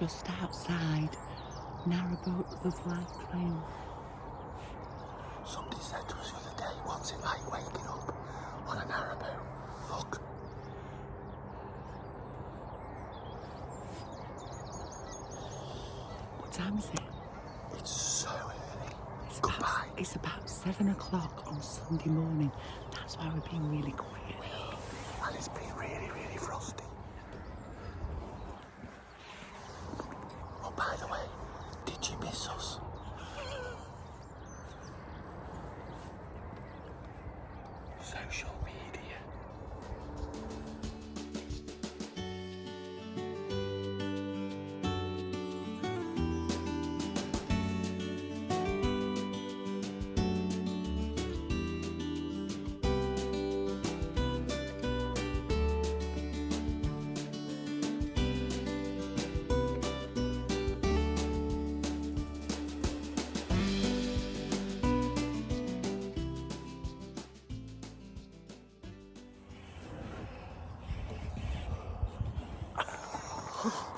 just outside Narrowboat Finch. Somebody said to us the other day, what's it like waking up on a narrowboat? Look. What time is it? It's so early. Goodbye. It's about 7 o'clock on Sunday morning. That's why we're being really quiet. And it's been really, really frosty. Oh, by the way, did you miss us? Social media.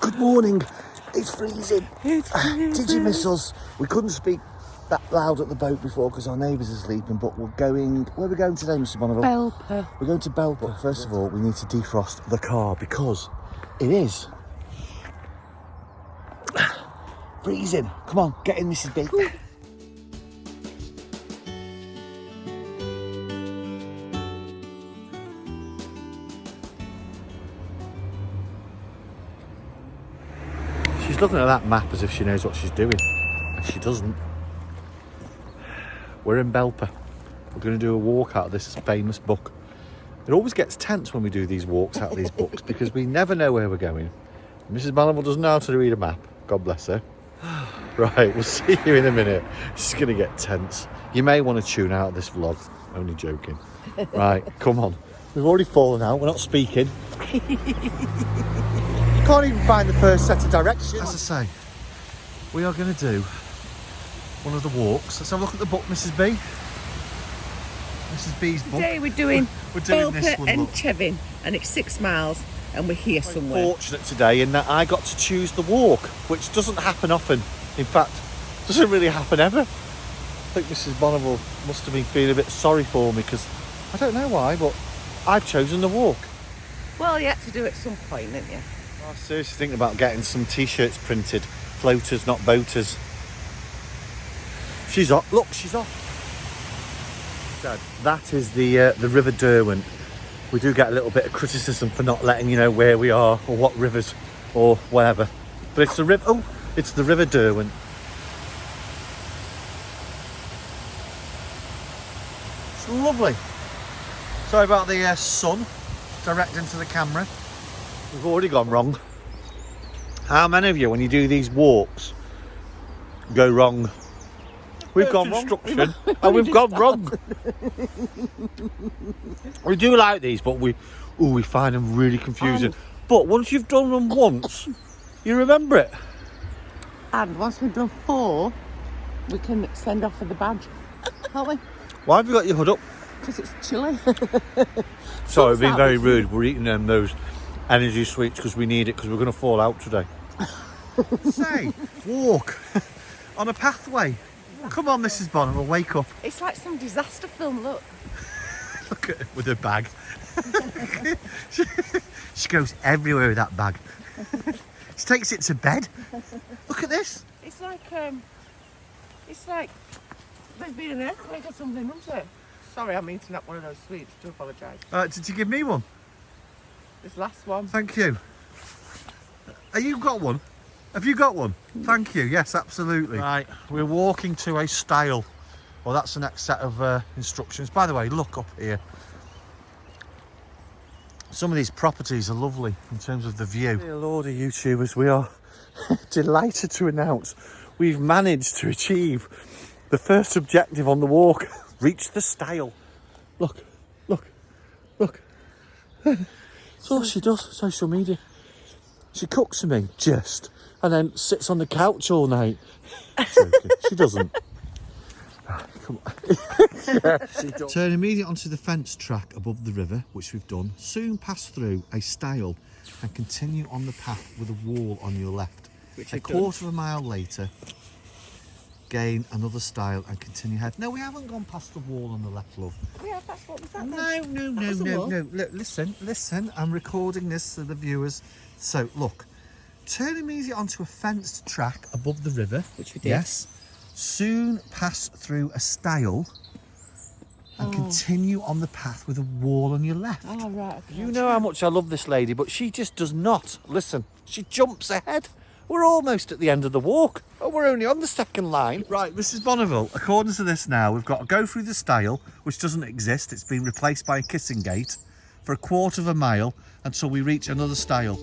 Good morning. It's freezing. Did you miss us? We couldn't speak that loud at the boat before because our neighbours are sleeping, but we're going... Where are we going today, Mrs Bonneville? Belper. We're going to Belper. First of all, we need to defrost the car because it is freezing. Come on, get in, Mrs B. She's looking at that map as if she knows what she's doing, and she doesn't. We're in Belper. We're going to do a walk out of this famous book. It always gets tense when we do these walks out of these books because we never know where we're going. Mrs Bonneville doesn't know how to read a map. God bless her. Right, we'll see you in a minute. It's going to get tense. You may want to tune out of this vlog. Only joking. Right, come on. We've already fallen out. We're not speaking. Can't even find the first set of directions. As I say, we are going to do one of the walks. Let's have a look at the book, Mrs B. Mrs B's book. Today we're doing Belper this one, and Chevin, and it's 6 miles, and we're here somewhere. Fortunate today in that I got to choose the walk, which doesn't happen often. In fact, doesn't really happen ever. I think Mrs Bonneville must have been feeling a bit sorry for me because I don't know why, but I've chosen the walk. Well, you had to do it at some point, didn't you? I was seriously thinking about getting some t-shirts printed. Floaters, not boaters. She's off. Look, she's off. Dad, that is the River Derwent. We do get a little bit of criticism for not letting you know where we are or what rivers or whatever. But it's the river. Oh, it's the River Derwent. It's lovely. Sorry about the sun direct into the camera. We've already gone wrong. How many of you, when you do these walks, go wrong? We've gone construction and we've gone wrong. We do like these, but we find them really confusing. But once you've done them once, you remember it. And once we've done 4, we can send off for the badge, can't we? Why have you got your hood up? Because it's chilly. Sorry, we've been very rude. We're eating those energy sweets because we need it because we're going to fall out today. Say, walk on a pathway. Come on, Mrs Bonneville, wake up. It's like some disaster film, look. Look at her with her bag. She goes everywhere with that bag. She takes it to bed. Look at this. It's like there's been an earthquake or something, isn't it? Sorry, I'm eating up one of those sweets. Do apologise. Did you give me one? This last one. Thank you. Have you got one? Have you got one? Thank you. Yes, absolutely. Right, we're walking to a stile. Well, that's the next set of instructions. By the way, look up here. Some of these properties are lovely in terms of the view. Dear Lordy, YouTubers, we are delighted to announce we've managed to achieve the first objective on the walk. Reach the stile. Look, look, look. That's all she does, social media. She cooks for me, just, and then sits on the couch all night. She doesn't. Come on. Yeah, she does. Turn immediately onto the fence track above the river, which we've done. Soon pass through a stile and continue on the path with a wall on your left. a quarter of a mile later, gain another stile and continue ahead. No, we haven't gone past the wall on the left, love. Yeah, that's what was that No. Look, listen. I'm recording this for the viewers. So, look. Turn immediately onto a fenced track above the river. Which we did. Yes. Soon pass through a stile and continue on the path with a wall on your left. Oh, right. Okay. You know how much I love this lady, but she just does not listen. She jumps ahead. We're almost at the end of the walk. Oh, we're only on the second line. Right, Mrs Bonneville, according to this now, we've got to go through the stile, which doesn't exist. It's been replaced by a kissing gate for a quarter of a mile until we reach another stile.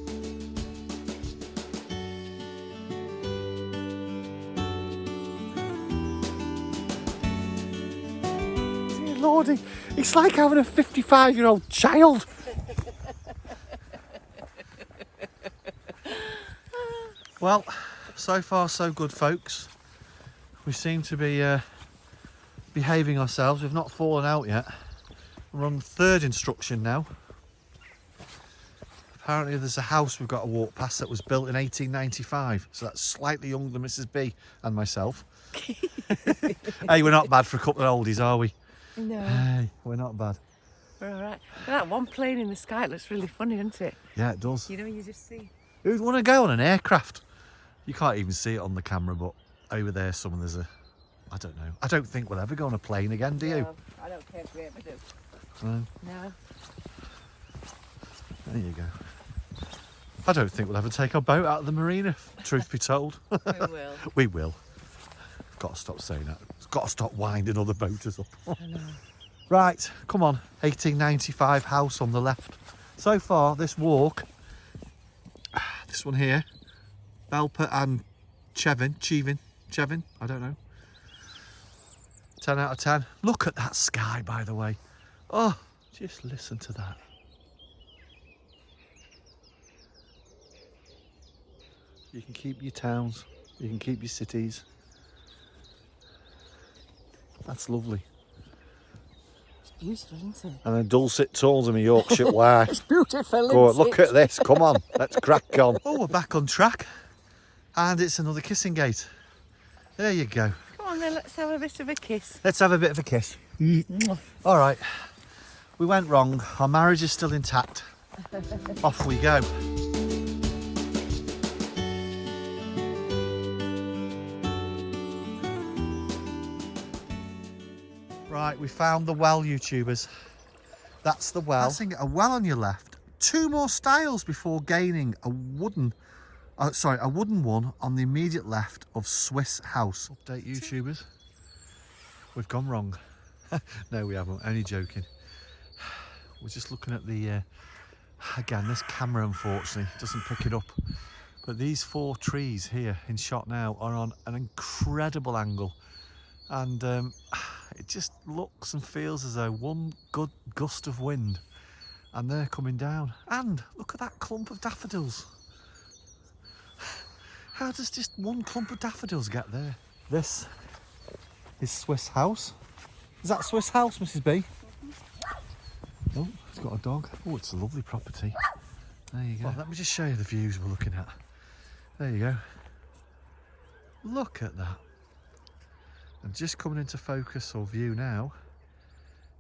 Dear Lordy, it's like having a 55-year-old child. Well, so far so good, folks. We seem to be behaving ourselves. We've not fallen out yet. We're on the third instruction now. Apparently there's a house we've got to walk past that was built in 1895. So that's slightly younger than Mrs B and myself. Hey, we're not bad for a couple of oldies, are we? No. Hey, we're not bad. We're all right. That one plane in the sky looks really funny, doesn't it? Yeah, it does. You know, you just see. Who'd want to go on an aircraft? You can't even see it on the camera, but over there there's a... I don't know. I don't think we'll ever go on a plane again, do you? No, I don't care if we ever do. No. No. There you go. I don't think we'll ever take our boat out of the marina, truth be told. We will. We will. Got to stop saying that. Got to stop winding other boaters up. I know. Right, come on. 1895 house on the left. So far, this walk, this one here, Belper and Chevin, I don't know. 10 out of 10. Look at that sky, by the way. Oh, just listen to that. You can keep your towns, you can keep your cities. That's lovely. It's beautiful, isn't it? And the dulcet tones of my Yorkshire wire. It's beautiful, Go on, isn't look it? at this, come on, let's crack on. Oh, we're back on track. And it's another kissing gate. There you go. Come on then, let's have a bit of a kiss. Let's have a bit of a kiss. All right, we went wrong. Our marriage is still intact. Off we go. Right, we found the well, YouTubers. That's the well. Passing a well on your left. 2 more stiles before gaining a wooden one on the immediate left of Swiss House. Update, YouTubers. We've gone wrong. No, we haven't. Only joking. We're just looking at the... again, this camera, unfortunately, doesn't pick it up. But these 4 trees here in shot now are on an incredible angle. And it just looks and feels as though one good gust of wind and they're coming down. And look at that clump of daffodils. How does just one clump of daffodils get there? This is Swiss House. Is that Swiss House, Mrs B? Oh, it's got a dog. Oh, it's a lovely property. There you go. Well, let me just show you the views we're looking at. There you go. Look at that. And just coming into focus or view now,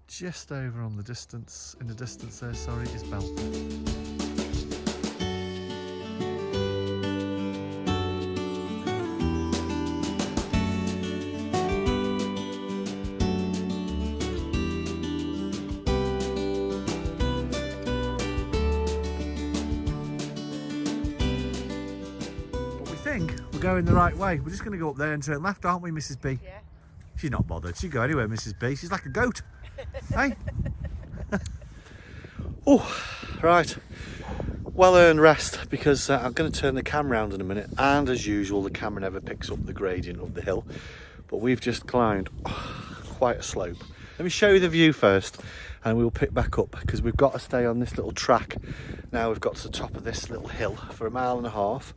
just over on the distance, in the distance there, sorry, is Belper. But we think we're going the right way. We're just going to go up there and turn left, aren't we, Mrs B? Yeah. She's not bothered. She'd go anywhere, Mrs B. She's like a goat. Hey? Oh, right. Well-earned rest, because I'm going to turn the camera around in a minute. And as usual, the camera never picks up the gradient of the hill. But we've just climbed quite a slope. Let me show you the view first, and we'll pick back up, because we've got to stay on this little track. Now we've got to the top of this little hill for 1.5 miles.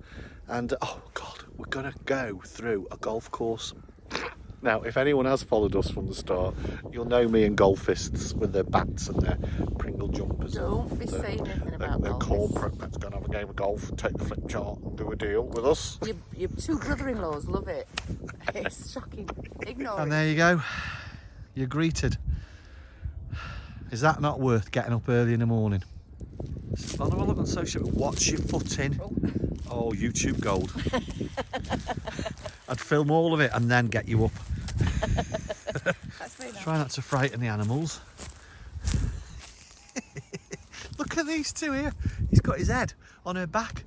And, oh, God, we're going to go through a golf course. Now, if anyone has followed us from the start, you'll know me and golfists with their bats and their Pringle jumpers. Don't be saying anything about their golfists. corporate, let's go and have a game of golf, take the flip chart and do a deal with us. Your two brother-in-laws love it. It's shocking. Ignore And it. there you go. You're greeted. Is that not worth getting up early in the morning? I'll have a look on social. Watch your footing. Oh, YouTube gold. I'd film all of it and then get you up. That's very nice. Try not to frighten the animals. Look at these two here. He's got his head on her back.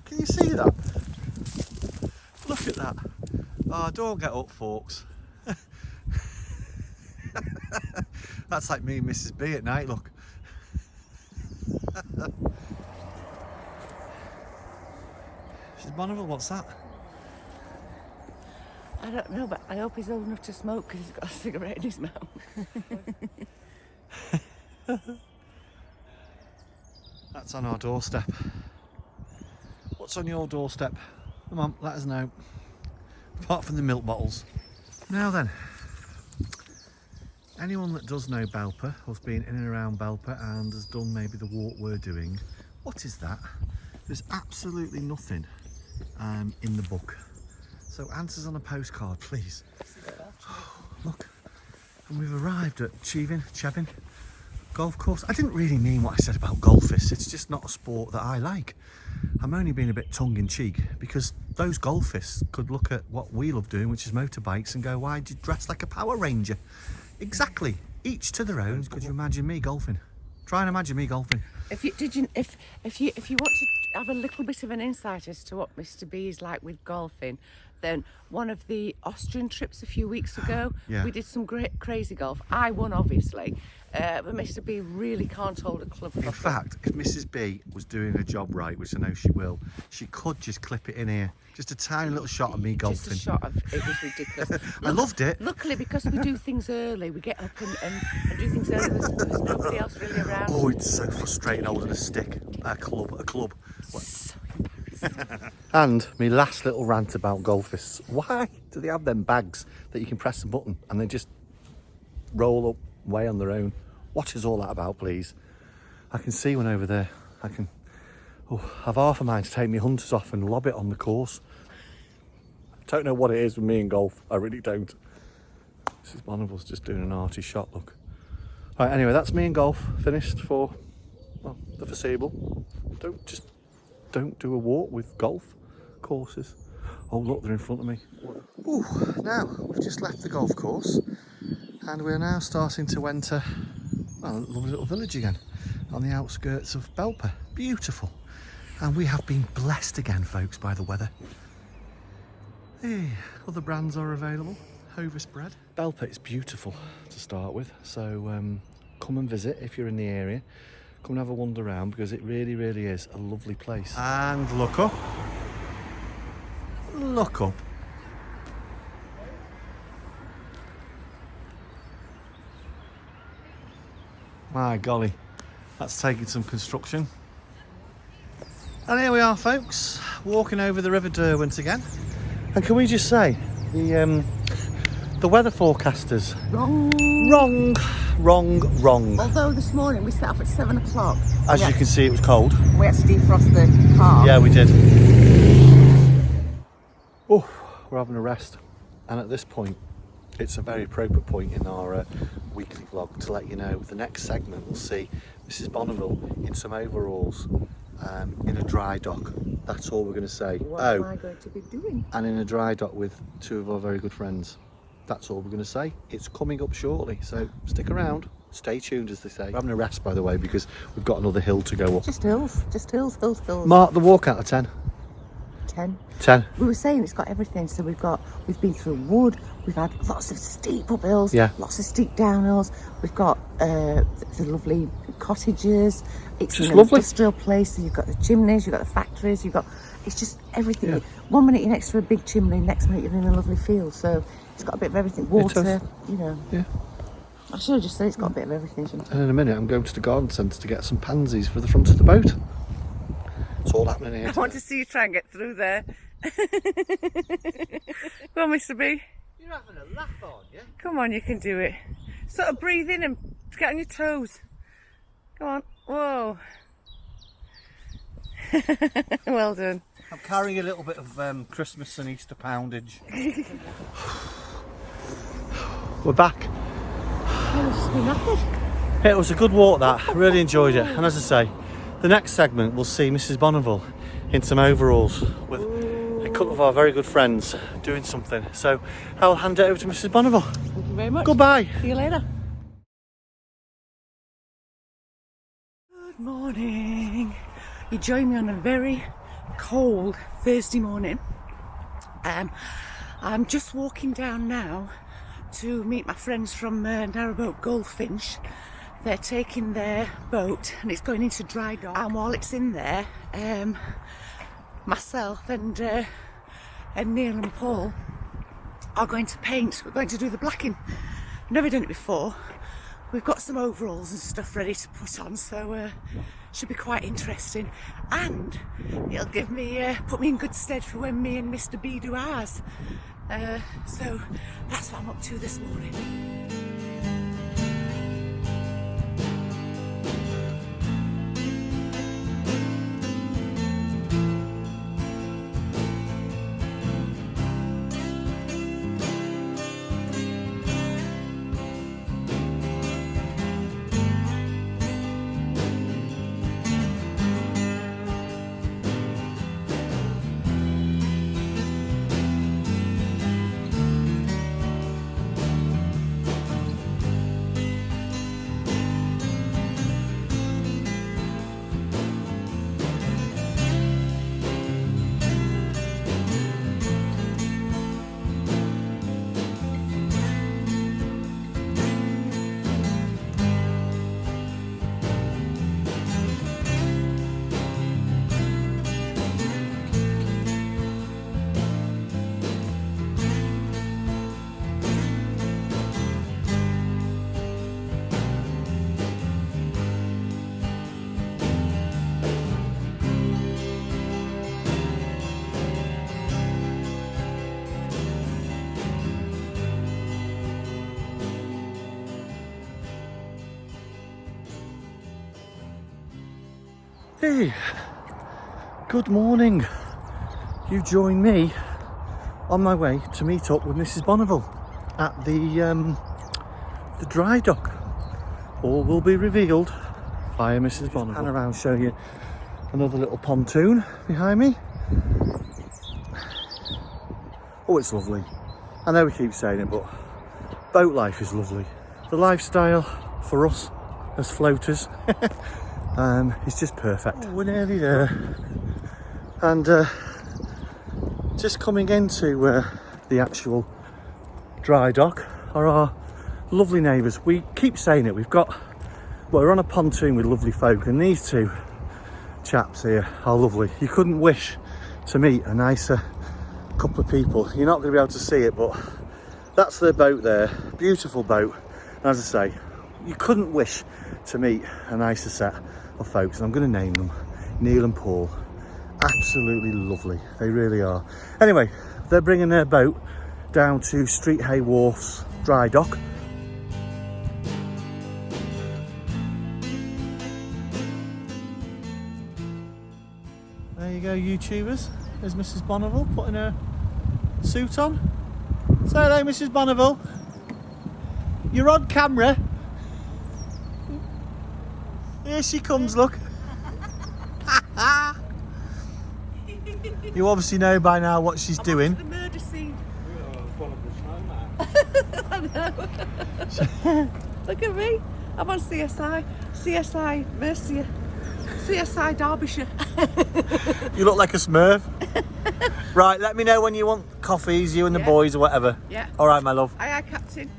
Can you see that? Look at that. Oh, don't get up, folks. That's like me and Mrs B at night, look. Mrs Bonneville, what's that? I don't know, but I hope he's old enough to smoke because he's got a cigarette in his mouth. That's on our doorstep. What's on your doorstep? Come on, let us know. Apart from the milk bottles. Now then, anyone that does know Belper, or has been in and around Belper and has done maybe the walk we're doing, what is that? There's absolutely nothing in the book. So answers on a postcard, please. Look, and we've arrived at Chevin golf course. I didn't really mean what I said about golfists. It's just not a sport that I like. I'm only being a bit tongue-in-cheek because those golfists could look at what we love doing, which is motorbikes, and go, why did you dress like a Power Ranger? Exactly. Each to their own. Could you imagine me golfing? Try and imagine me golfing. If you want to have a little bit of an insight as to what Mr. B is like with golfing, then one of the Austrian trips a few weeks ago, Yeah. we did some great crazy golf. I won, obviously, but Mr. B really can't hold a club. In fact, if Mrs B was doing her job right, which I know she will, she could just clip it in here. Just a tiny little shot of me golfing. Just a shot of it was ridiculous. I loved it. Luckily, because we do things early, we get up and do things early. There's nobody else really around. Oh, it's so frustrating holding a stick, a club. So embarrassing. And my last little rant about golfists. Why do they have them bags that you can press the button and they just roll up way on their own? What is all that about, please? I can see one over there. I can have half a mind to take my hunters off and lob it on the course. I don't know what it is with me and golf. I really don't. Mrs Bonneville's just doing an arty shot, look. Right, anyway, that's me and golf finished for, well, the foreseeable. Don't do a walk with golf courses. Oh look, they're in front of me. Ooh, now we've just left the golf course and we're now starting to enter, well, a lovely little village again on the outskirts of Belper. Beautiful. And we have been blessed again, folks, by the weather. Hey, other brands are available. Hovis bread. Belper is beautiful to start with, so come and visit if you're in the area. Come and have a wander around because it really, really is a lovely place. And look up. Look up. My golly, that's taking some construction. And here we are, folks, walking over the River Derwent again. And can we just say, the weather forecasters, wrong. Although this morning we set off at 7 o'clock. As you can see, it was cold. We had to defrost the car. Yeah, we did. Oh, we're having a rest. And at this point, it's a very appropriate point in our weekly vlog to let you know the next segment will see Mrs Bonneville in some overalls in a dry dock. That's all we're going to say. What am I going to be doing? And in a dry dock with two of our very good friends. That's all we're going to say. It's coming up shortly, so stick around. Stay tuned, as they say. We're having a rest, by the way, because we've got another hill to go up. Just hills. Mark the walk out of 10. 10. We were saying it's got everything. So we've been through wood. We've had lots of steep up hills. Yeah. Lots of steep down hills. We've got the lovely cottages. It's Just an lovely. industrial place. So you've got the chimneys. You've got the factories. It's just everything. Yeah. 1 minute you're next to a big chimney. Next minute you're in a lovely field. So it's got a bit of everything. Water. You know. Yeah. I should have just said it's got a bit of everything. Shouldn't I? And in a minute, I'm going to the garden centre to get some pansies for the front of the boat. It's all happening here. I want to see you try and get through there. Go Go on, Mr. B. You're having a laugh, aren't you? Come on, you can do it. Sort of breathe in and get on your toes. Come on. Whoa. Well done. I'm carrying a little bit of Christmas and Easter poundage. We're back. It was a good walk, that. Really enjoyed it. And as I say, the next segment we'll see Mrs Bonneville in some overalls with a couple of our very good friends doing something. So I'll hand it over to Mrs Bonneville. Thank you very much. Goodbye. See you later. Good morning. You join me on a very cold Thursday morning. I'm just walking down now to meet my friends from Narrowboat Finch. They're taking their boat and it's going into dry dock, and while it's in there, myself and Neil and Paul are going to paint. We're going to do the blacking. I've never done it before. We've got some overalls and stuff ready to put on, so should be quite interesting, and it'll give me put me in good stead for when me and Mr B do ours. So that's what I'm up to this morning. Hey, good morning. You join me on my way to meet up with Mrs Bonneville at the dry dock. All will be revealed via Mrs Bonneville. And around, show you another little pontoon behind me. Oh, it's lovely. I know we keep saying it, but boat life is lovely. The lifestyle for us as floaters it's just perfect. Oh, we're nearly there, and just coming into the actual dry dock are our lovely neighbours. We keep saying it, well, we're on a pontoon with lovely folk, and these two chaps here are lovely. You couldn't wish to meet a nicer couple of people. You're not going to be able to see it, but that's their boat there, beautiful boat. And as I say, you couldn't wish to meet a nicer set of folks, and I'm going to name them Neil and Paul. Absolutely lovely, they really are. Anyway, they're bringing their boat down to Street Hay Wharf's dry dock. There you go, YouTubers. There's Mrs Bonneville putting her suit on. Say hello, Mrs Bonneville. You're on camera. Here she comes, look. You obviously know by now what she's doing. The murder scene. I know. Look at me. I'm on CSI Mercia, CSI Derbyshire. You look like a Smurf. Right, let me know when you want coffees, you and the boys or whatever. Yeah. All right, my love. Aye, aye, Captain.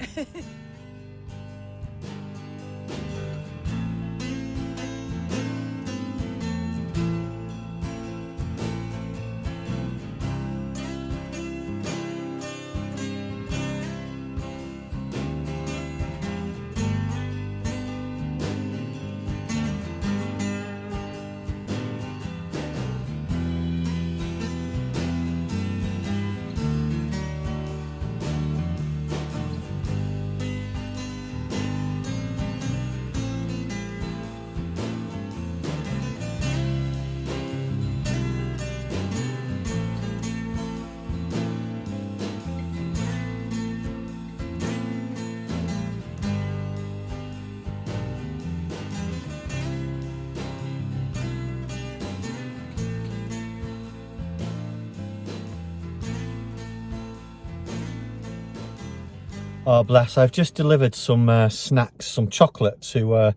Oh, bless. I've just delivered some snacks, some chocolate to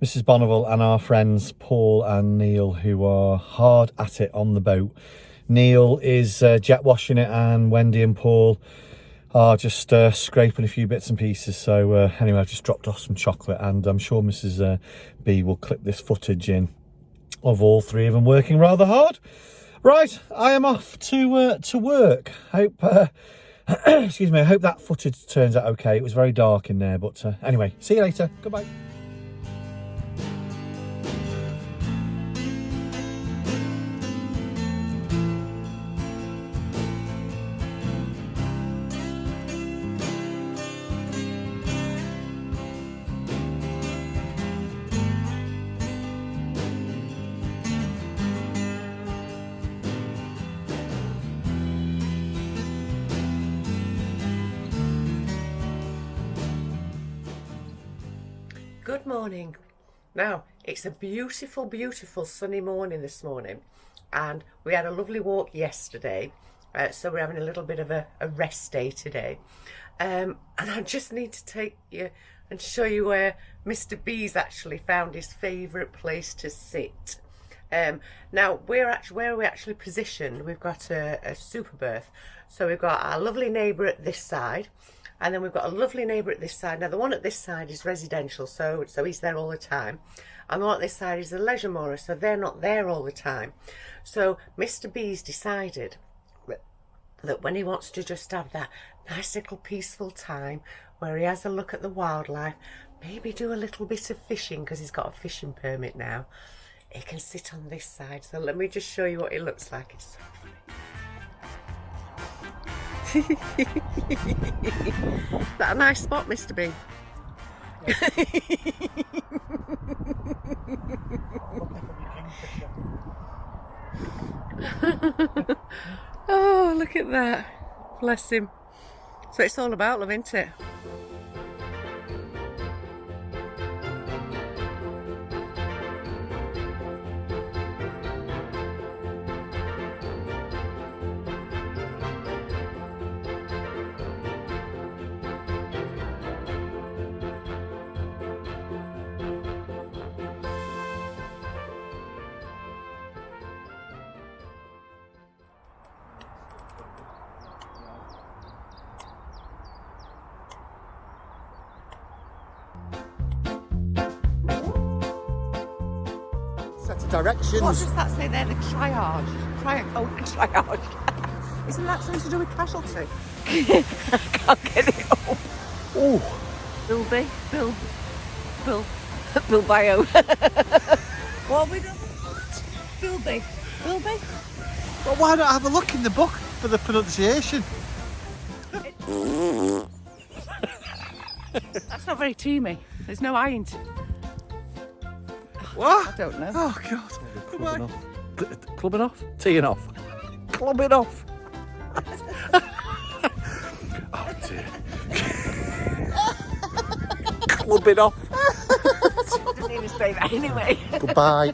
Mrs Bonneville and our friends Paul and Neil, who are hard at it on the boat. Neil is jet washing it, and Wendy and Paul are just scraping a few bits and pieces. So anyway, I've just dropped off some chocolate, and I'm sure Mrs B will clip this footage in of all three of them working rather hard. Right, I am off to work. Hope excuse me, I hope that footage turns out okay. It was very dark in there, but anyway, see you later. Goodbye. Good morning. Now, it's a beautiful, beautiful sunny morning this morning, and we had a lovely walk yesterday, so we're having a little bit of a rest day today. And I just need to take you and show you where Mr B's actually found his favourite place to sit. Now, where are we actually positioned? We've got a super berth, so we've got our lovely neighbour at this side, and then we've got a lovely neighbour at this side. Now, the one at this side is residential, so he's there all the time. And the one at this side is a leisure moorer, so they're not there all the time. So Mr B's decided that when he wants to just have that nice little peaceful time where he has a look at the wildlife, maybe do a little bit of fishing, because he's got a fishing permit now, he can sit on this side. So let me just show you what it looks like. It's so funny. That a nice spot, Mr B? Oh, look at that. Bless him. So it's all about love, isn't it? Set of directions. What does that say there? The triage. Triage. Isn't that something to do with casualty? I can't get it up. Oh. Bilby. Bilbao. What have we done? Bilby. Well, why not have a look in the book for the pronunciation? That's not very teamy. There's no I in it. What? I don't know. Oh, God. Clubbing off. Clubbing off? Teeing off. Clubbing off. Oh, dear. Clubbing off. I didn't even say that anyway. Goodbye.